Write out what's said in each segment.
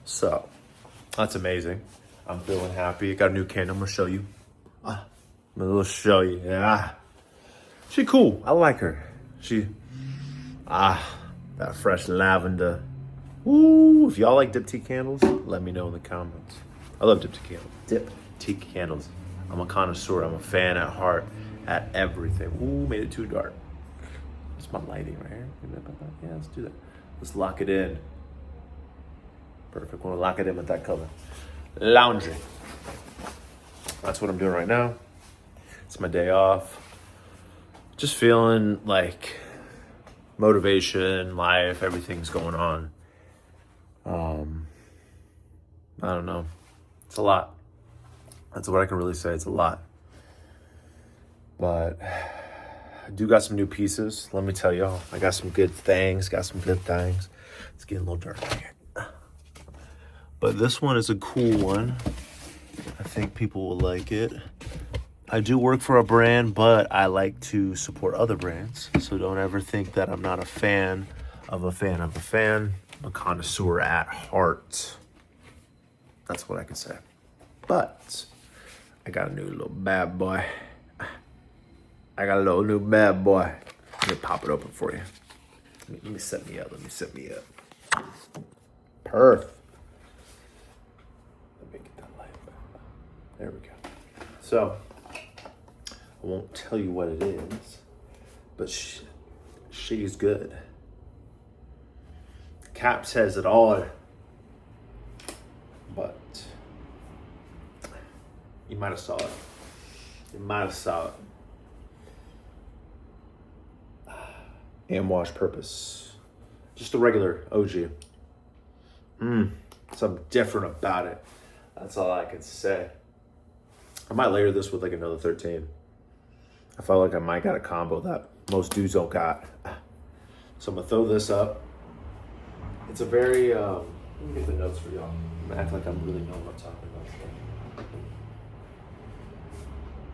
So that's amazing. I'm feeling happy. Got a new candle. I'm gonna show you. I'm gonna show you. Yeah, she cool. I like her. That fresh lavender. Ooh, if y'all like diptyque candles, let me know in the comments. I love diptyque candles. I'm a connoisseur. I'm a fan at heart at everything. Ooh, made it too dark. It's my lighting right here. Yeah, let's do that. Let's lock it in. Perfect. We'll lock it in with that color. Lounging. That's what I'm doing right now. It's my day off. Just feeling like motivation, life, everything's going on. I don't know. It's a lot. That's what I can really say. It's a lot. But I do got some new pieces. Let me tell y'all. I got some good things. It's getting a little dark here. But this one is a cool one. I think people will like it. I do work for a brand, but I like to support other brands. So don't ever think that I'm not a fan of a fan of a fan. I'm a connoisseur at heart. That's what I can say. But I got a new little bad boy. Let me pop it open for you. Let me set me up. Perf. Let me get that light back. There we go. So, I won't tell you what it is, but she's good. Cap says it all, but you might have saw it. Amwash Purpose. Just a regular OG. Something different about it. That's all I can say. I might layer this with like another 13. I felt like I might got a combo that most dudes don't got. So I'm gonna throw this up. It's a very, let me get the notes for y'all. I'm gonna act like I'm really knowing what I'm talking about.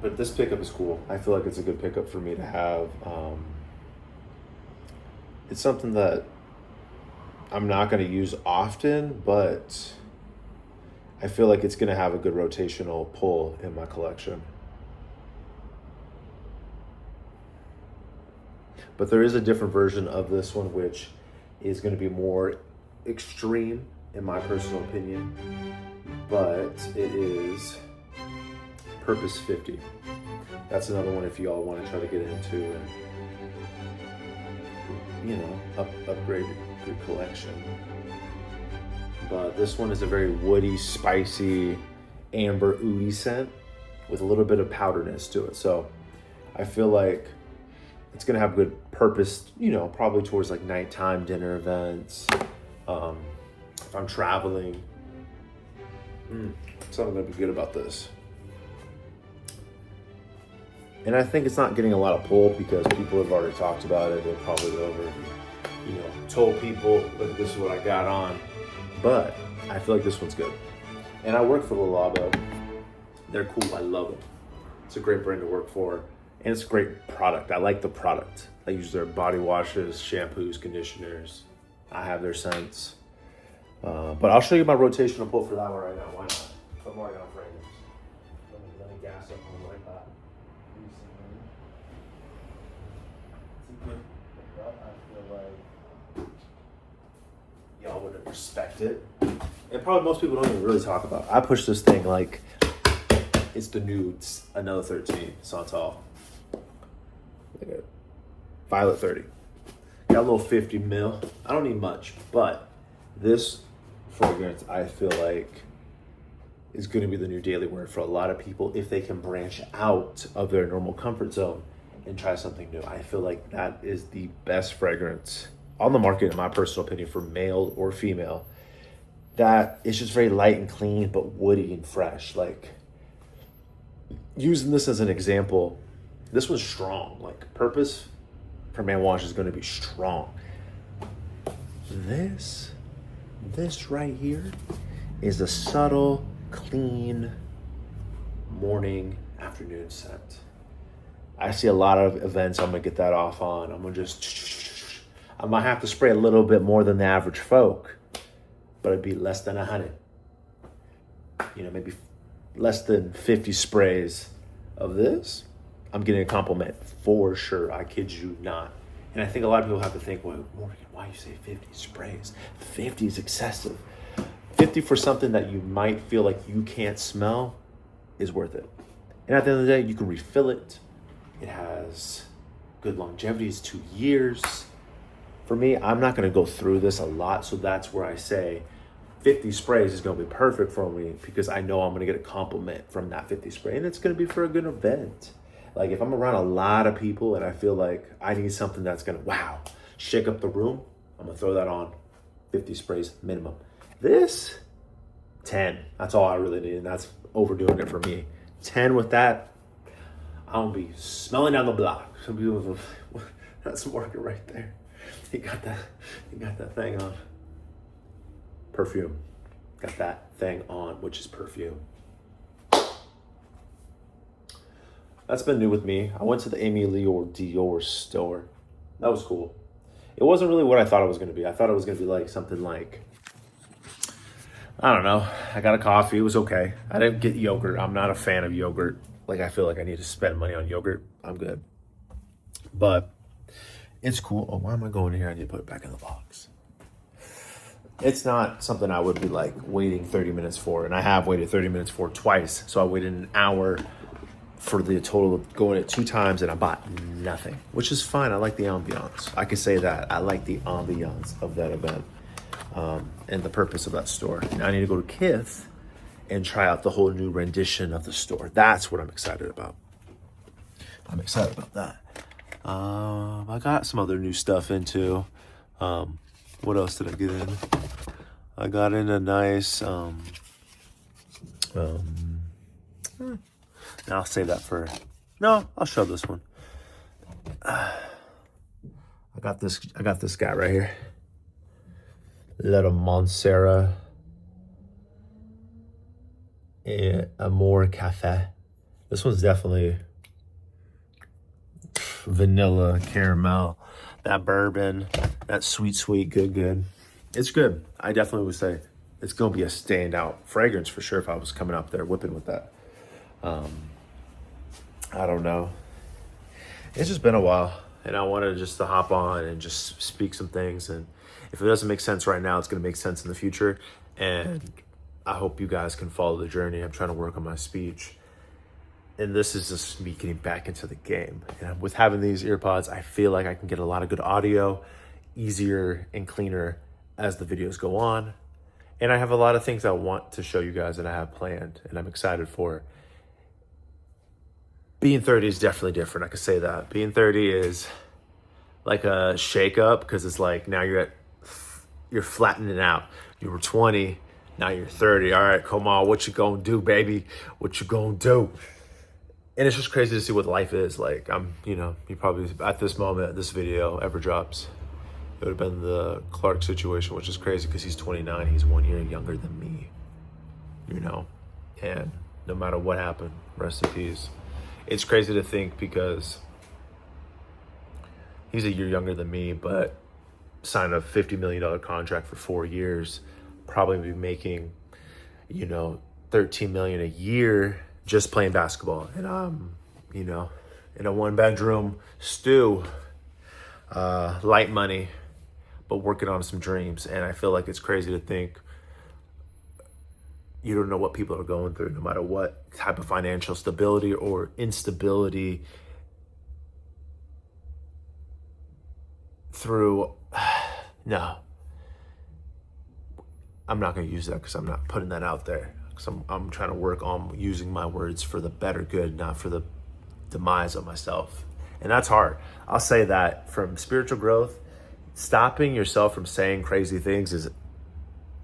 But this pickup is cool. I feel like it's a good pickup for me to have. It's something that I'm not going to use often, but I feel like it's going to have a good rotational pull in my collection. But there is a different version of this one, which is going to be more extreme, in my personal opinion. But it is Purpose 50. That's another one if y'all want to try to get into and, upgrade your collection. But this one is a very woody, spicy, amber, ooey scent with a little bit of powderness to it. So I feel like it's gonna have good purpose, probably towards like nighttime dinner events. If I'm traveling, something gonna be good about this. And I think it's not getting a lot of pull because people have already talked about it. They're probably over, told people, look, this is what I got on. But I feel like this one's good. And I work for Le Labo. They're cool. I love them. It's a great brand to work for. And it's a great product. I like the product. I use their body washes, shampoos, conditioners. I have their scents. But I'll show you my rotational pull for that one right now. Why not? I'm already on fragrance. Let me gas up on like that. I feel like y'all wouldn't respect it. And probably most people don't even really talk about it. I push this thing like it's the nudes, another 13, Santal. Violet 30. Got a little 50 mil. I don't need much, but this fragrance I feel like is going to be the new daily wear for a lot of people if they can branch out of their normal comfort zone and try something new. I feel like that is the best fragrance on the market, in my personal opinion, for male or female. That is just very light and clean, but woody and fresh. Like, using this as an example, this was strong. Like, Purpose for Man Wash is going to be strong. This right here is a subtle, clean morning, afternoon scent. I see a lot of events I'm gonna get that off on. I might have to spray a little bit more than the average folk, but it'd be less than 100. You know, maybe less than 50 sprays of this, I'm getting a compliment for sure. I kid you not. And I think a lot of people have to think, well, Morgan, why you say 50 sprays? 50 is excessive. 50 for something that you might feel like you can't smell is worth it. And at the end of the day, you can refill it. It has good longevity. It's 2 years. For me, I'm not going to go through this a lot. So that's where I say 50 sprays is going to be perfect for me, because I know I'm going to get a compliment from that 50 spray, and it's going to be for a good event. Like if I'm around a lot of people and I feel like I need something that's going to, wow, shake up the room, I'm going to throw that on. 50 sprays minimum. This, 10. That's all I really need, and that's overdoing it for me. 10 with that, I'm going to be smelling down the block. Some people, that's Morgan right there. He got that thing on. Perfume. Got that thing on, which is perfume. That's been new with me. I went to the Emilio Dior store. That was cool. It wasn't really what I thought it was going to be. I thought it was going to be like something like, I don't know. I got a coffee. It was okay. I didn't get yogurt. I'm not a fan of yogurt. Like I feel like I need to spend money on yogurt. I'm good. But it's cool. Oh, why am I going here? I need to put it back in the box. It's not something I would be like waiting 30 minutes for. And I have waited 30 minutes for twice. So I waited an hour for the total of going it 2 times, and I bought nothing, which is fine. I like the ambiance. I can say that. I like the ambiance of that event and the purpose of that store. Now I need to go to Kith and try out the whole new rendition of the store. That's what I'm excited about. I'm excited about that. I got some other new stuff into. What else did I get in? I got in a nice, I'll save that for, no, I'll show this one. I got this guy right here. Little Montserrat Amour Cafe. This one's definitely vanilla, caramel, that bourbon, that sweet, good. It's good. I definitely would say it's going to be a standout fragrance for sure if I was coming up there whipping with that. I don't know. It's just been a while, and I wanted just to hop on and just speak some things. And if it doesn't make sense right now, it's going to make sense in the future. And I hope you guys can follow the journey. I'm trying to work on my speech. And this is just me getting back into the game. And with having these earpods, I feel like I can get a lot of good audio, easier and cleaner as the videos go on. And I have a lot of things I want to show you guys that I have planned and I'm excited for. Being 30 is definitely different. I could say that. Being 30 is like a shake up, because it's like now you're flattening out. You were 20, now you're 30. All right, come on, what you gonna do, baby? What you gonna do? And it's just crazy to see what life is like. you probably, at this moment, this video ever drops, it would have been the Clark situation, which is crazy because he's 29. He's 1 year younger than me, and no matter what happened, rest in peace. It's crazy to think because he's a year younger than me, but signed a $50 million contract for 4 years, probably be making, $13 million a year just playing basketball. And I'm, in a 1-bedroom stew, light money, but working on some dreams. And I feel like it's crazy to think you don't know what people are going through, no matter what type of financial stability or instability through. No, I'm not going to use that because I'm not putting that out there. Because I'm trying to work on using my words for the better good, not for the demise of myself. And that's hard. I'll say that from spiritual growth, stopping yourself from saying crazy things is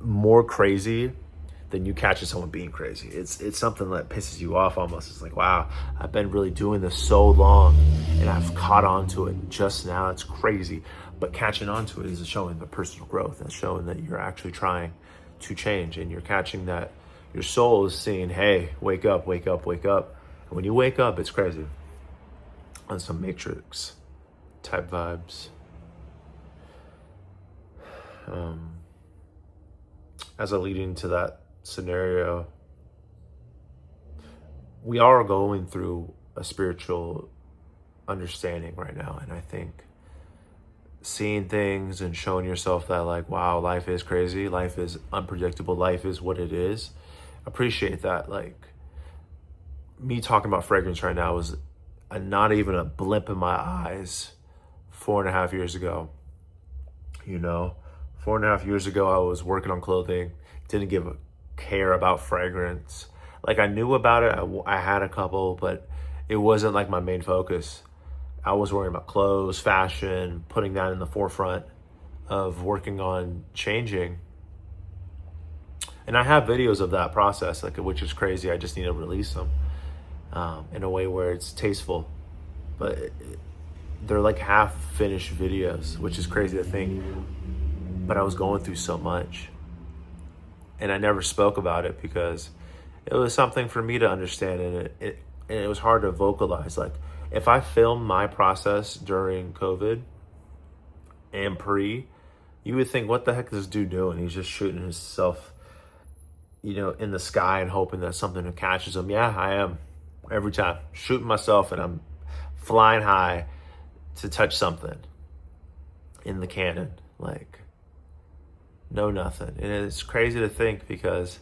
more crazy than you catching someone being crazy. It's something that pisses you off almost. It's like, wow, I've been really doing this so long and I've caught on to it just now. It's crazy. But catching on to it is showing the personal growth. That's showing that you're actually trying to change, and you're catching that your soul is saying, hey, wake up, wake up, wake up. And when you wake up, it's crazy. On some Matrix type vibes. as a leading to that scenario, we are going through a spiritual understanding right now. And I think seeing things and showing yourself that, like, wow, life is crazy, life is unpredictable, life is what it is. Appreciate that. Like, me talking about fragrance right now was not even a blip in my eyes 4.5 years ago. 4.5 years ago, I was working on clothing, didn't give a care about fragrance. Like, I knew about it, I had a couple, but it wasn't like my main focus. I was worrying about clothes, fashion, putting that in the forefront of working on changing. And I have videos of that process, like, which is crazy. I just need to release them in a way where it's tasteful. But they're like half-finished videos, which is crazy to think. But I was going through so much. And I never spoke about it because it was something for me to understand. And it was hard to vocalize. Like, if I filmed my process during COVID and pre, you would think, what the heck is this dude doing? He's just shooting himself, in the sky and hoping that something catches him. Yeah, I am. Every time. Shooting myself and I'm flying high to touch something in the cannon. Like, no nothing. And it's crazy to think because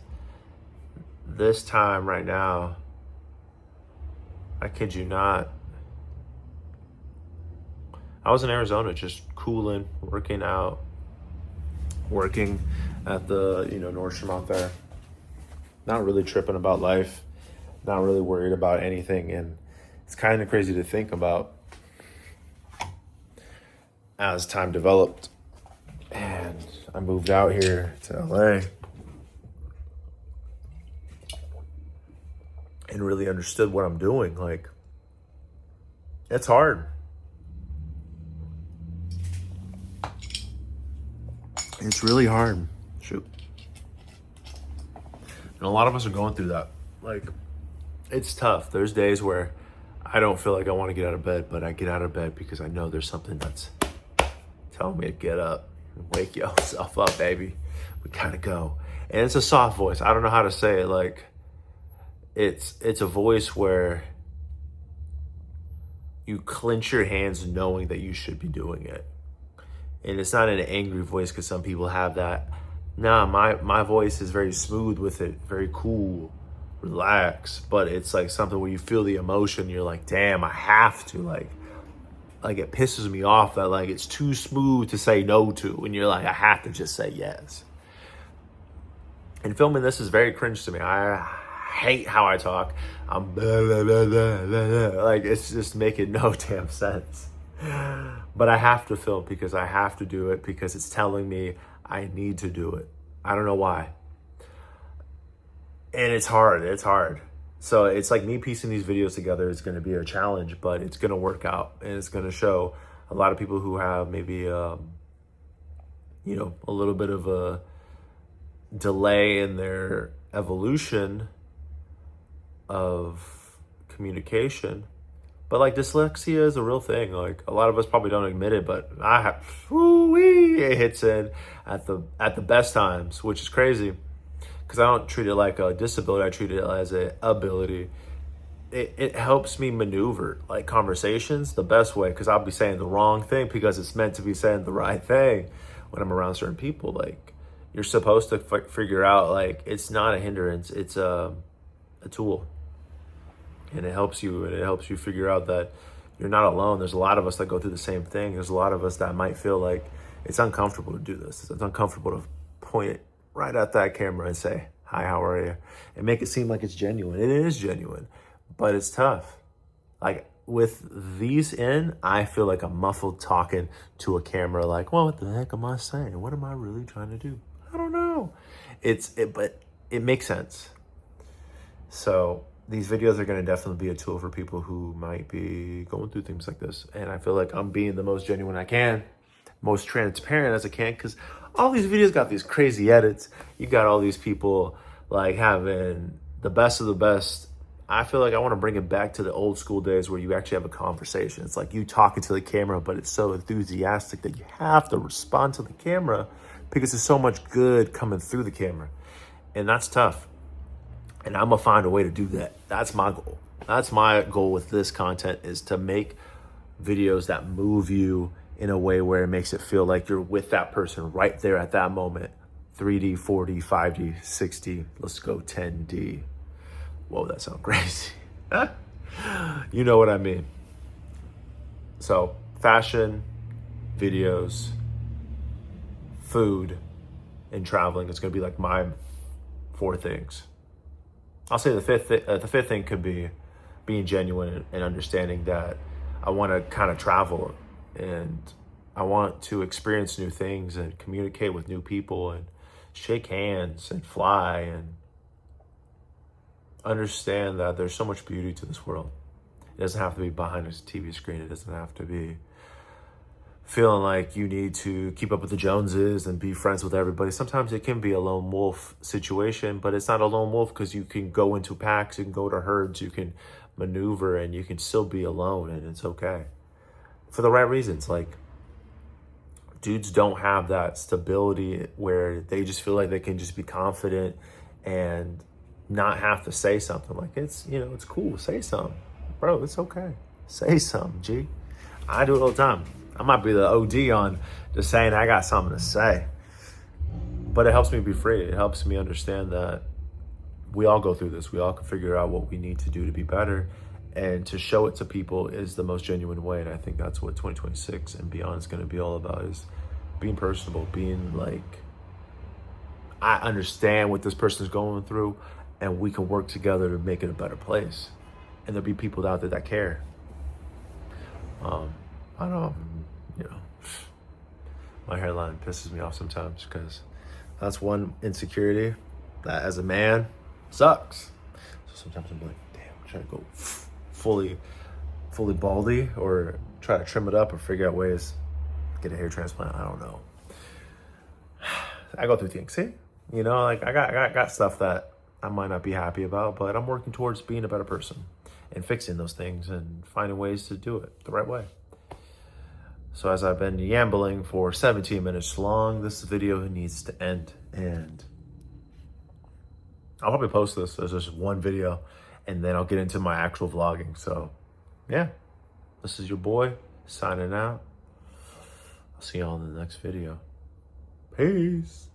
this time right now, I kid you not, I was in Arizona just cooling, working out, working at the, Nordstrom out there. Not really tripping about life, not really worried about anything. And it's kind of crazy to think about as time developed. And I moved out here to LA and really understood what I'm doing. Like, it's hard. It's really hard. Shoot. And a lot of us are going through that. Like, it's tough. There's days where I don't feel like I want to get out of bed, but I get out of bed because I know there's something that's telling me to get up and wake yourself up, baby. We gotta go. And it's a soft voice. I don't know how to say it. Like, it's a voice where you clench your hands knowing that you should be doing it. And it's not an angry voice because some people have that. Nah, my voice is very smooth with it, very cool, relaxed. But it's like something where you feel the emotion. You're like, damn, I have to. Like it pisses me off that, like, it's too smooth to say no to. And you're like, I have to just say yes. And filming this is very cringe to me. I hate how I talk. I'm blah, blah, blah, blah, blah, blah. Like, it's just making no damn sense. But I have to film because I have to do it because it's telling me I need to do it. I don't know why. And it's hard. So it's like me piecing these videos together is going to be a challenge, but it's going to work out. And it's going to show a lot of people who have maybe, a little bit of a delay in their evolution of communication. But, like, dyslexia is a real thing. Like, a lot of us probably don't admit it, but I have, it hits in at the best times, which is crazy. Because I don't treat it like a disability. I treat it as an ability. It helps me maneuver, like, conversations the best way. Because I'll be saying the wrong thing because it's meant to be saying the right thing when I'm around certain people. Like, you're supposed to figure out, like, it's not a hindrance. It's a tool. And it helps you figure out that you're not alone. There's a lot of us that go through the same thing. There's a lot of us that might feel like it's uncomfortable to do this. It's uncomfortable to point it right at that camera and say, hi, how are you? And make it seem like it's genuine. It is genuine, but it's tough. Like, with these in, I feel like I'm muffled talking to a camera like, well, what the heck am I saying? What am I really trying to do? I don't know. But it makes sense. So these videos are going to definitely be a tool for people who might be going through things like this. And I feel like I'm being the most genuine I can, most transparent as I can, because all these videos got these crazy edits. You got all these people like having the best of the best. I feel like I want to bring it back to the old school days where you actually have a conversation. It's like you talking to the camera, but it's so enthusiastic that you have to respond to the camera because there's so much good coming through the camera. And that's tough. And I'm gonna find a way to do that. That's my goal. That's my goal with this content, is to make videos that move you in a way where it makes it feel like you're with that person right there at that moment. 3D, 4D, 5D, 6D, let's go 10D. Whoa, that sounds crazy. You know what I mean. So fashion, videos, food, and traveling is gonna be like my 4 things. I'll say the fifth thing could be being genuine and understanding that I want to kind of travel and I want to experience new things and communicate with new people and shake hands and fly and understand that there's so much beauty to this world. It doesn't have to be behind a TV screen. It doesn't have to be feeling like you need to keep up with the Joneses and be friends with everybody. Sometimes it can be a lone wolf situation, but it's not a lone wolf because you can go into packs, you can go to herds, you can maneuver, and you can still be alone, and it's okay. For the right reasons. Like, dudes don't have that stability where they just feel like they can just be confident and not have to say something. Like, it's, you know, it's cool. Say something. Bro, it's okay. Say something, G. I do it all the time. I might be the OD on just saying I got something to say. But it helps me be free. It helps me understand that we all go through this. We all can figure out what we need to do to be better. And to show it to people is the most genuine way. And I think that's what 2026 and beyond is going to be all about, is being personable, being like, I understand what this person is going through and we can work together to make it a better place. And there'll be people out there that care. I don't, you know, my hairline pisses me off sometimes because that's one insecurity that as a man sucks. So sometimes I'm like, damn, I'm trying to go fully baldy or try to trim it up or figure out ways to get a hair transplant. I don't know. I go through things, see? You know, like I got stuff that I might not be happy about, but I'm working towards being a better person and fixing those things and finding ways to do it the right way. So as I've been yambling for 17 minutes long, this video needs to end. And I'll probably post this as just one video and then I'll get into my actual vlogging. So yeah, this is your boy signing out. I'll see y'all in the next video. Peace.